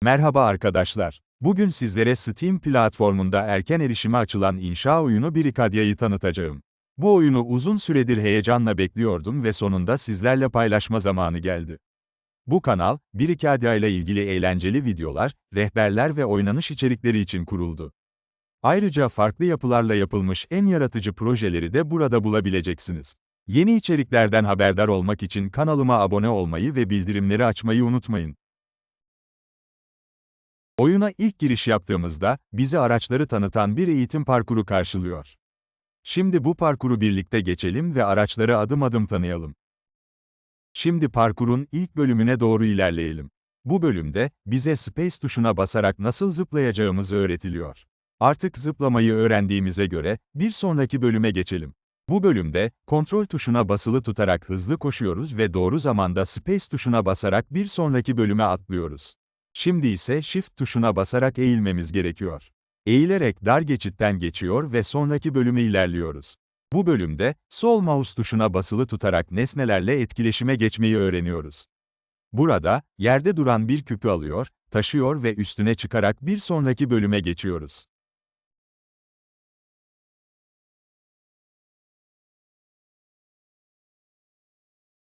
Merhaba arkadaşlar. Bugün sizlere Steam platformunda erken erişime açılan inşa oyunu Bricadia'yı tanıtacağım. Bu oyunu uzun süredir heyecanla bekliyordum ve sonunda sizlerle paylaşma zamanı geldi. Bu kanal, Bricadia ile ilgili eğlenceli videolar, rehberler ve oynanış içerikleri için kuruldu. Ayrıca farklı yapılarla yapılmış en yaratıcı projeleri de burada bulabileceksiniz. Yeni içeriklerden haberdar olmak için kanalıma abone olmayı ve bildirimleri açmayı unutmayın. Oyuna ilk giriş yaptığımızda, bizi araçları tanıtan bir eğitim parkuru karşılıyor. Şimdi bu parkuru birlikte geçelim ve araçları adım adım tanıyalım. Şimdi parkurun ilk bölümüne doğru ilerleyelim. Bu bölümde, bize Space tuşuna basarak nasıl zıplayacağımız öğretiliyor. Artık zıplamayı öğrendiğimize göre, bir sonraki bölüme geçelim. Bu bölümde, kontrol tuşuna basılı tutarak hızlı koşuyoruz ve doğru zamanda Space tuşuna basarak bir sonraki bölüme atlıyoruz. Şimdi ise Shift tuşuna basarak eğilmemiz gerekiyor. Eğilerek dar geçitten geçiyor ve sonraki bölüme ilerliyoruz. Bu bölümde, sol mouse tuşuna basılı tutarak nesnelerle etkileşime geçmeyi öğreniyoruz. Burada, yerde duran bir küpü alıyor, taşıyor ve üstüne çıkarak bir sonraki bölüme geçiyoruz.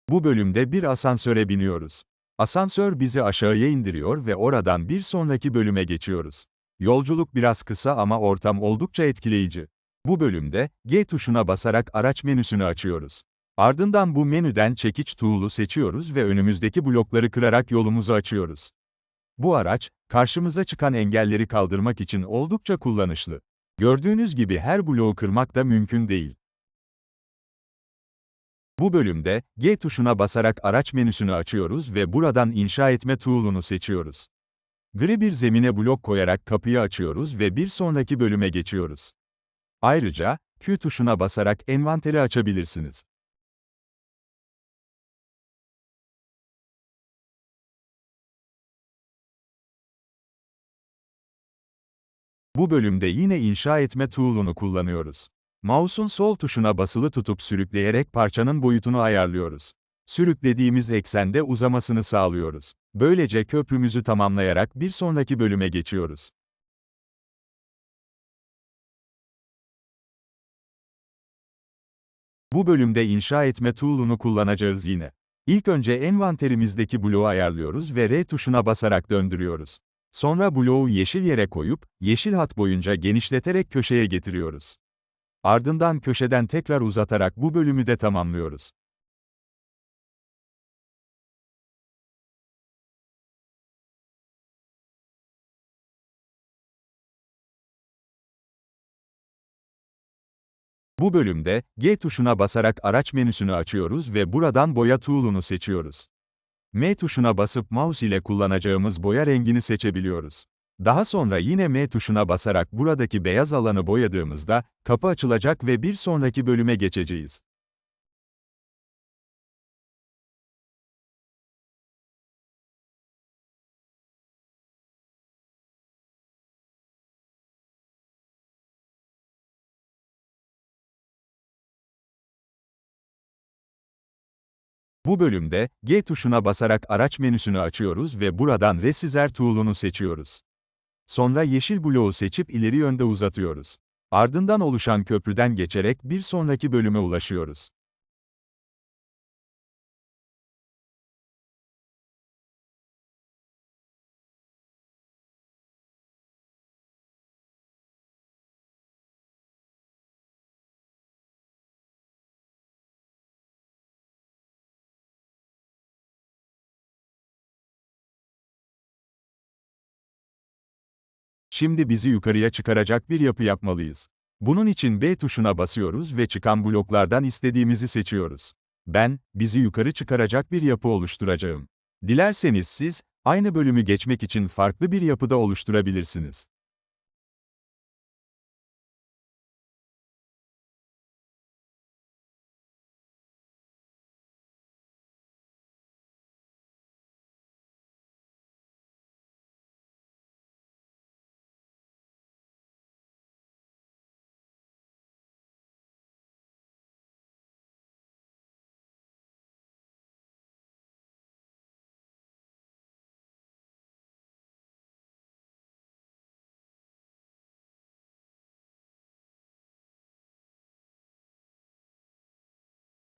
Bu bölümde bir asansöre biniyoruz. Asansör bizi aşağıya indiriyor ve oradan bir sonraki bölüme geçiyoruz. Yolculuk biraz kısa ama ortam oldukça etkileyici. Bu bölümde, G tuşuna basarak araç menüsünü açıyoruz. Ardından bu menüden çekiç tool'u seçiyoruz ve önümüzdeki blokları kırarak yolumuzu açıyoruz. Bu araç, karşımıza çıkan engelleri kaldırmak için oldukça kullanışlı. Gördüğünüz gibi her bloğu kırmak da mümkün değil. Bu bölümde, G tuşuna basarak araç menüsünü açıyoruz ve buradan inşa etme tool'unu seçiyoruz. Gri bir zemine blok koyarak kapıyı açıyoruz ve bir sonraki bölüme geçiyoruz. Ayrıca, Q tuşuna basarak envanteri açabilirsiniz. Bu bölümde yine inşa etme tool'unu kullanıyoruz. Mouse'un sol tuşuna basılı tutup sürükleyerek parçanın boyutunu ayarlıyoruz. Sürüklediğimiz eksende uzamasını sağlıyoruz. Böylece köprümüzü tamamlayarak bir sonraki bölüme geçiyoruz. Bu bölümde inşa etme tool'unu kullanacağız yine. İlk önce envanterimizdeki bloğu ayarlıyoruz ve R tuşuna basarak döndürüyoruz. Sonra bloğu yeşil yere koyup, yeşil hat boyunca genişleterek köşeye getiriyoruz. Ardından köşeden tekrar uzatarak bu bölümü de tamamlıyoruz. Bu bölümde, G tuşuna basarak araç menüsünü açıyoruz ve buradan boya tool'unu seçiyoruz. M tuşuna basıp mouse ile kullanacağımız boya rengini seçebiliyoruz. Daha sonra yine M tuşuna basarak buradaki beyaz alanı boyadığımızda, kapı açılacak ve bir sonraki bölüme geçeceğiz. Bu bölümde, G tuşuna basarak araç menüsünü açıyoruz ve buradan Resizer tool'unu seçiyoruz. Sonra yeşil bloğu seçip ileri yönde uzatıyoruz. Ardından oluşan köprüden geçerek bir sonraki bölüme ulaşıyoruz. Şimdi bizi yukarıya çıkaracak bir yapı yapmalıyız. Bunun için B tuşuna basıyoruz ve çıkan bloklardan istediğimizi seçiyoruz. Ben, bizi yukarı çıkaracak bir yapı oluşturacağım. Dilerseniz siz, aynı bölümü geçmek için farklı bir yapıda oluşturabilirsiniz.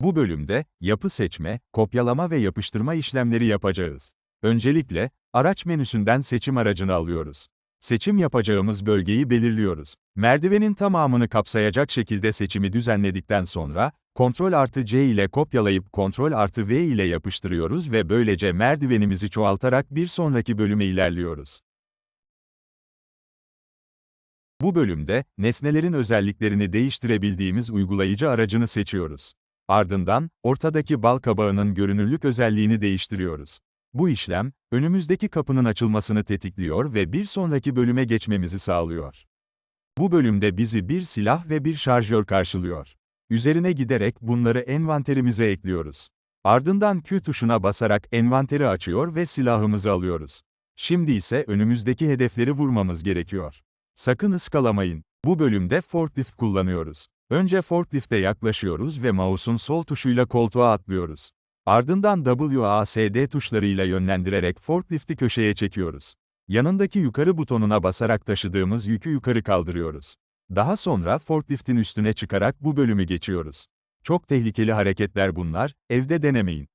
Bu bölümde, yapı seçme, kopyalama ve yapıştırma işlemleri yapacağız. Öncelikle, araç menüsünden seçim aracını alıyoruz. Seçim yapacağımız bölgeyi belirliyoruz. Merdivenin tamamını kapsayacak şekilde seçimi düzenledikten sonra, Ctrl+C ile kopyalayıp Ctrl+V ile yapıştırıyoruz ve böylece merdivenimizi çoğaltarak bir sonraki bölüme ilerliyoruz. Bu bölümde, nesnelerin özelliklerini değiştirebildiğimiz uygulayıcı aracını seçiyoruz. Ardından, ortadaki bal kabağının görünürlük özelliğini değiştiriyoruz. Bu işlem, önümüzdeki kapının açılmasını tetikliyor ve bir sonraki bölüme geçmemizi sağlıyor. Bu bölümde bizi bir silah ve bir şarjör karşılıyor. Üzerine giderek bunları envanterimize ekliyoruz. Ardından Q tuşuna basarak envanteri açıyor ve silahımızı alıyoruz. Şimdi ise önümüzdeki hedefleri vurmamız gerekiyor. Sakın ıskalamayın. Bu bölümde forklift kullanıyoruz. Önce forklifte yaklaşıyoruz ve mouse'un sol tuşuyla koltuğa atlıyoruz. Ardından WASD tuşlarıyla yönlendirerek forklifti köşeye çekiyoruz. Yanındaki yukarı butonuna basarak taşıdığımız yükü yukarı kaldırıyoruz. Daha sonra forkliftin üstüne çıkarak bu bölümü geçiyoruz. Çok tehlikeli hareketler bunlar, evde denemeyin.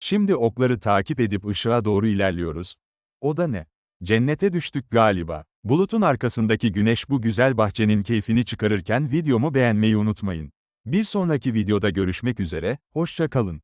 Şimdi okları takip edip ışığa doğru ilerliyoruz. O da ne? Cennete düştük galiba. Bulutun arkasındaki güneş bu güzel bahçenin keyfini çıkarırken videomu beğenmeyi unutmayın. Bir sonraki videoda görüşmek üzere, hoşça kalın.